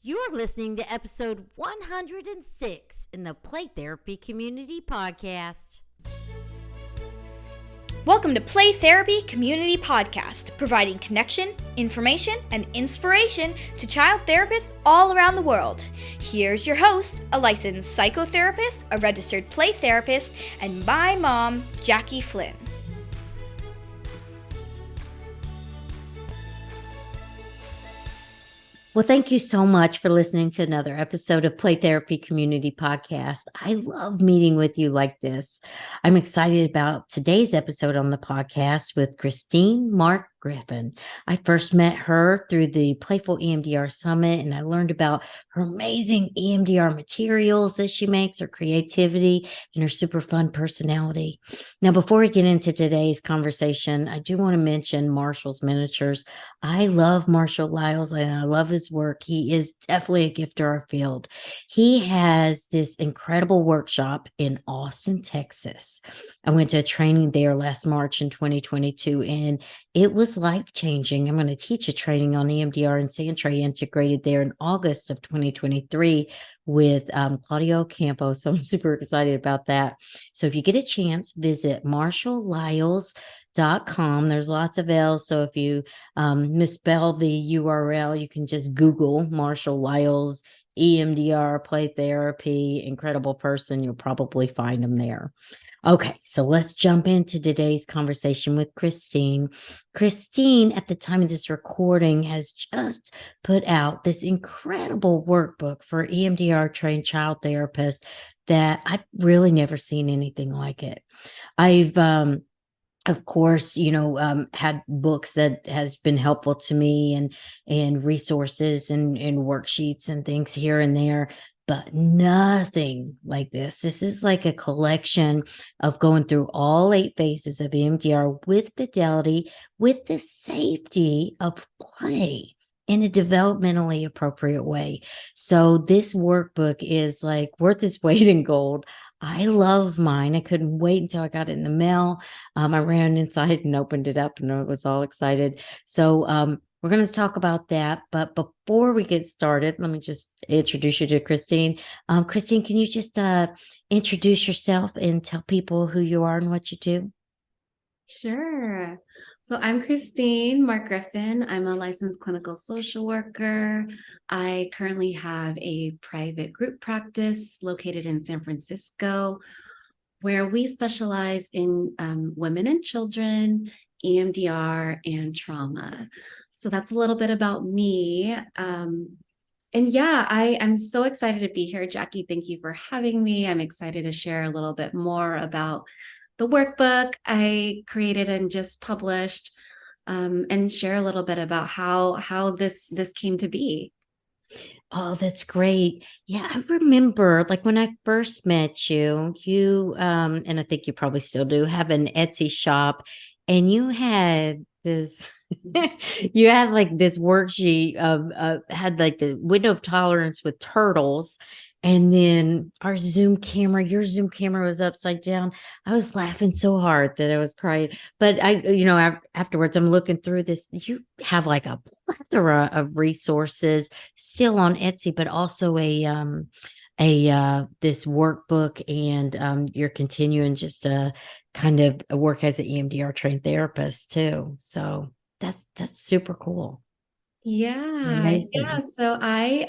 You're listening to episode 106 in the Play Therapy Community Podcast. Welcome to Play Therapy Community Podcast, providing connection, information, and inspiration to child therapists all around the world. Here's your host, a licensed psychotherapist, a registered play therapist, and my mom, Jackie Flynn. Well, thank you so much for listening to another episode of Play Therapy Community Podcast. I love meeting with you like this. I'm excited about today's episode on the podcast with Christine Mark-Griffin. I first met her through the Playful EMDR Summit, and I learned about her amazing EMDR materials that she makes, her creativity, and her super fun personality. Now, before we get into today's conversation, I do want to mention Marshall's Miniatures. I love Marshall Lyles, and I love his work. He is definitely a gift to our field. He has this incredible workshop in Austin, Texas. I went to a training there last March in 2022, and it was life-changing. I'm going to teach a training on EMDR and Santray integrated there in August of 2023 with Claudio Campo. So I'm super excited about that. So if you get a chance, visit marshalllyles.com. There's lots of L's. So if you misspell the URL, you can just Google Marshall Lyles, EMDR, play therapy, incredible person. You'll probably find them there. Okay, so let's jump into today's conversation with Christine. Christine, at the time of this recording, has just put out this incredible workbook for EMDR trained child therapists that I've really never seen anything like it. I've of course, had books that has been helpful to me and resources and worksheets and things here and there, but nothing like this. This is like a collection of going through all 8 phases of EMDR with fidelity, with the safety of play in a developmentally appropriate way. So this workbook is like worth its weight in gold. I love mine. I couldn't wait until I got it in the mail. I ran inside and opened it up and I was all excited. So we're going to talk about that. But before we get started, let me just introduce you to Christine. Christine, can you just introduce yourself and tell people who you are and what you do? Sure. So I'm Christine Mark-Griffin. I'm a licensed clinical social worker. I currently have a private group practice located in San Francisco, where we specialize in women and children, EMDR, and trauma. So that's a little bit about me. And yeah, I am so excited to be here. Jackie, thank you for having me. I'm excited to share a little bit more about the workbook I created and just published, and share a little bit about how this came to be. Oh, that's great. Yeah, I remember like when I first met you, and I think you probably still do, have an Etsy shop, and you had this you had like this worksheet of had like the window of tolerance with turtles. And then your Zoom camera was upside down. I was laughing so hard that I was crying. But afterwards, I'm looking through this. You have like a plethora of resources still on Etsy, but also this workbook, and you're continuing just to kind of work as an EMDR trained therapist too. So that's super cool. Yeah. Amazing. Yeah. So I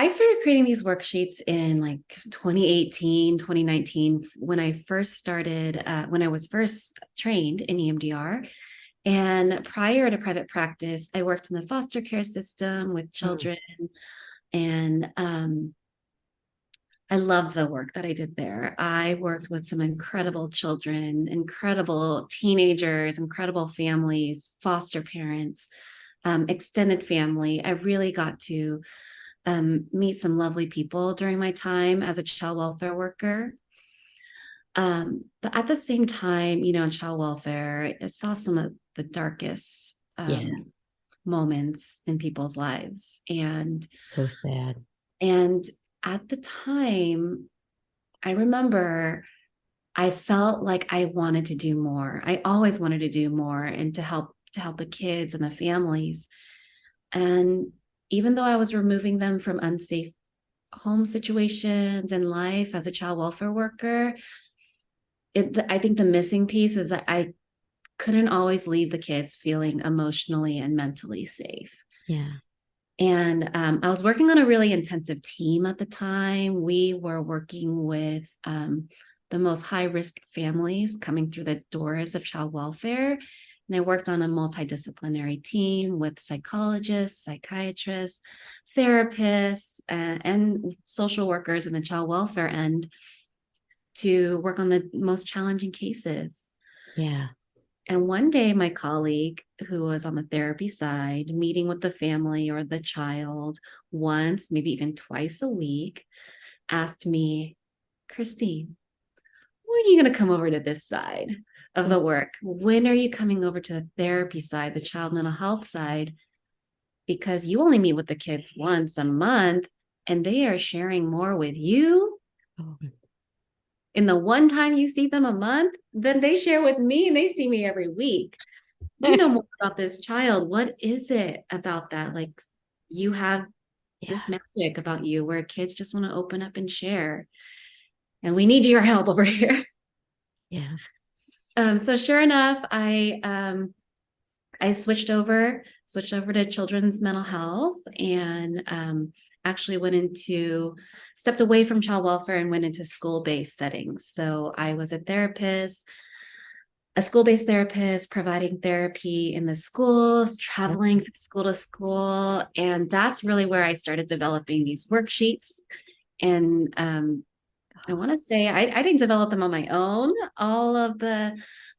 started creating these worksheets in like 2018, 2019, when I was first trained in EMDR. And prior to private practice, I worked in the foster care system with children. And I love the work that I did there. I worked with some incredible children, incredible teenagers, incredible families, foster parents, extended family. I really got to meet some lovely people during my time as a child welfare worker. But at the same time, in child welfare, I saw some of the darkest moments in people's lives. And so sad. And at the time, I remember I felt like I wanted to do more. I always wanted to do more and to help the kids and the families. And even though I was removing them from unsafe home situations and life as a child welfare worker, I think the missing piece is that I couldn't always leave the kids feeling emotionally and mentally safe. Yeah. And I was working on a really intensive team at the time. We were working with the most high risk families coming through the doors of child welfare. And I worked on a multidisciplinary team with psychologists, psychiatrists, therapists, and social workers in the child welfare end to work on the most challenging cases. Yeah. And one day, my colleague, who was on the therapy side, meeting with the family or the child once, maybe even twice a week, asked me, Christine, when are you going to come over to this side of the work? When are you coming over to the therapy side, the child mental health side? Because you only meet with the kids once a month, and they are sharing more with you Oh. in the one time you see them a month than they share with me, and they see me every week. You know more about this child. What is it about that? Like, you have this magic about you where kids just want to open up and share. And we need your help over here. Yeah. So sure enough, I switched over to children's mental health, and actually stepped away from child welfare and went into school-based settings. So I was a school-based therapist providing therapy in the schools, traveling from school to school. And that's really where I started developing these worksheets. And I want to say I didn't develop them on my own. All of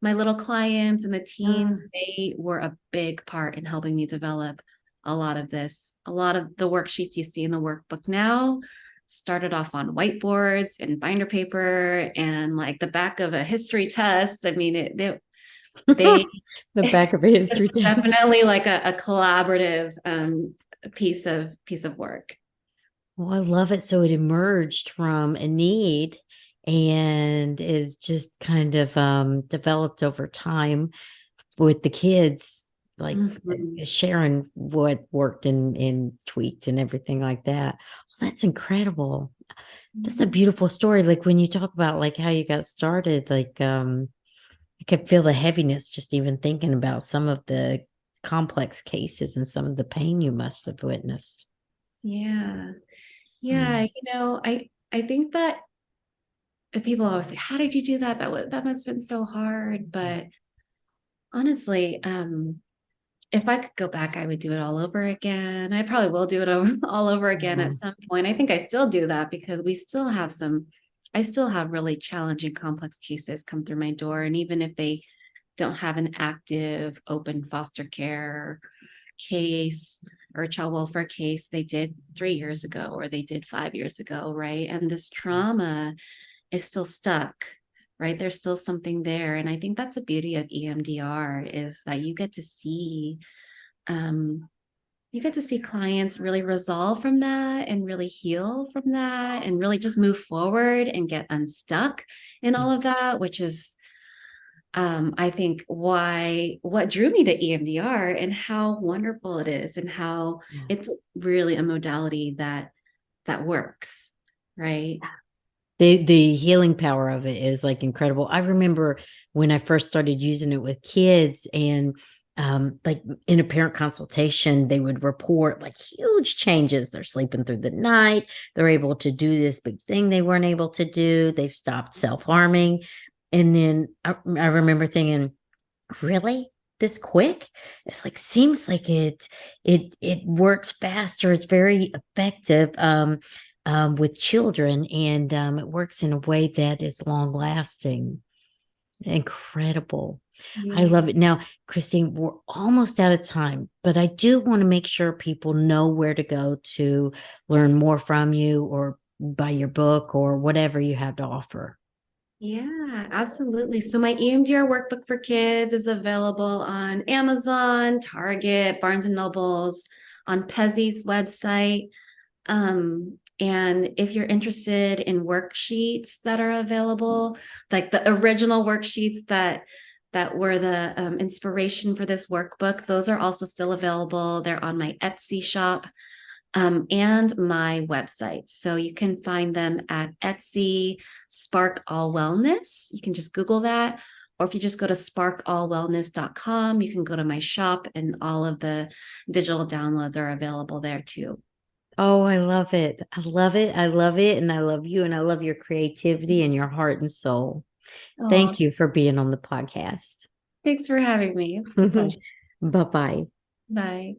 my little clients and the teens, they were a big part in helping me develop a lot of this. A lot of the worksheets you see in the workbook now started off on whiteboards and binder paper and like the back of a history test. I mean, they The back of a history it's test. definitely like a collaborative piece of work. Well, I love it. So it emerged from a need and is just kind of developed over time with the kids, like sharing what worked and tweaked and everything like that. Well, that's incredible. That's a beautiful story. Like when you talk about like how you got started, like I could feel the heaviness just even thinking about some of the complex cases and some of the pain you must have witnessed. Yeah. Yeah. I think that people always say, how did you do that? That must have been so hard. But honestly, if I could go back, I would do it all over again. I probably will do it all over again at some point. I think I still do that because I still have really challenging, complex cases come through my door. And even if they don't have an active, open foster care case or child welfare case, they did 3 years ago or they did 5 years ago, right? And this trauma is still stuck, right? There's still something there. And I think that's the beauty of EMDR is that you get to see clients really resolve from that and really heal from that and really just move forward and get unstuck in all of that, which is I think what drew me to EMDR and how wonderful it is and how it's really a modality that works, right? The healing power of it is like incredible. I remember when I first started using it with kids and like in a parent consultation, they would report like huge changes. They're sleeping through the night. They're able to do this big thing they weren't able to do. They've stopped self-harming. And then I remember thinking, really? This quick? It like seems like it works faster. It's very effective with children, and it works in a way that is long lasting. Incredible. I love it. Now, Christine, we're almost out of time, but I do want to make sure people know where to go to learn more from you or buy your book or whatever you have to offer. Yeah, absolutely. So my EMDR workbook for kids is available on Amazon, Target, Barnes and Nobles, on Pezzy's website. And if you're interested in worksheets that are available, like the original worksheets that that were the inspiration for this workbook. Those are also still available. They're on my Etsy shop and my website. So you can find them at Etsy, Spark All Wellness. You can just Google that. Or if you just go to sparkallwellness.com, you can go to my shop, and all of the digital downloads are available there too. Oh, I love it. I love it. I love it. And I love you. And I love your creativity and your heart and soul. Oh, Thank you for being on the podcast. thanks for having me. It was a pleasure. Bye-bye. Bye.